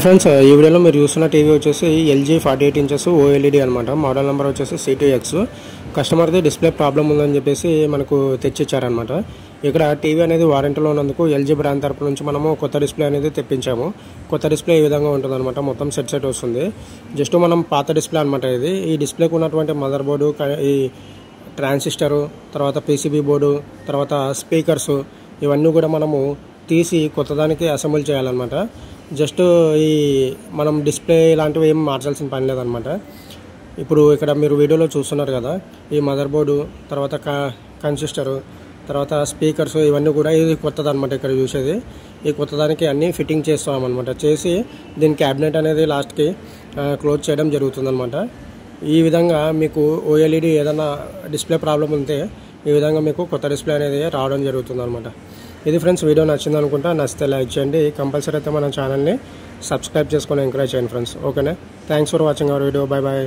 Friends ఈ వీడియోలో మీరు చూస్తున్న టీవీ వచ్చేసి ఎల్జీ 48 ఇంచెస్ ఓఎల్ఈడి అనమాట. మోడల్ నెంబర్ వచ్చేసి C2X. కస్టమర్ది డిస్ప్లే ప్రాబ్లం ఉందని చెప్పేసి మనకు తెచ్చిచ్చారనమాట. ఇక్కడ టీవీ అనేది వారంటీలో ఉన్నందుకు ఎల్జీ బ్రాండ్ తరపు నుంచి మనము కొత్త డిస్ప్లే అనేది తెప్పించాము. కొత్త డిస్ప్లే ఈ విధంగా ఉంటుంది అనమాట. మొత్తం సెట్ వస్తుంది. జస్ట్ మనం పాత డిస్ప్లే అనమాట ఇది. ఈ డిస్ప్లేకి ఉన్నటువంటి మదర్ బోర్డు, ఈ ట్రాన్సిస్టరు, తర్వాత PCB బోర్డు, తర్వాత స్పీకర్స్ ఇవన్నీ కూడా మనము తీసి కొత్తదానికి అసెంబుల్ చేయాలన్నమాట. జస్ట్ ఈ మనం డిస్ప్లే ఇలాంటివి ఏం మార్చాల్సిన పని లేదనమాట. ఇప్పుడు ఇక్కడ మీరు వీడియోలో చూస్తున్నారు కదా, ఈ మదర్ బోర్డు, తర్వాత కన్సిస్టరు, తర్వాత స్పీకర్స్ ఇవన్నీ కూడా ఇది కొత్తదనమాట. ఇక్కడ చూసేది ఈ కొత్తదానికి అన్నీ ఫిట్టింగ్ చేస్తామన్నమాట. చేసి దీని క్యాబినెట్ అనేది లాస్ట్కి క్లోజ్ చేయడం జరుగుతుందన్నమాట. ఈ విధంగా మీకు ఓఎల్ఈడి ఏదైనా డిస్ప్లే ప్రాబ్లం ఉంటే ఈ విధంగా మీకు కొత్త డిస్ప్లే అనేది రావడం జరుగుతుందన్నమాట. ఇది ఫ్రెండ్స్, వీడియో నచ్చింది అనుకుంటా. నచ్చితే లైక్ చేయండి. కంపల్సరీ అయితే మన ఛానల్ని సబ్స్క్రైబ్ చేసుకొని ఎంకరేజ్ చేయండి ఫ్రెండ్స్. ఓకేనా? Thanks for watching our video. Bye bye.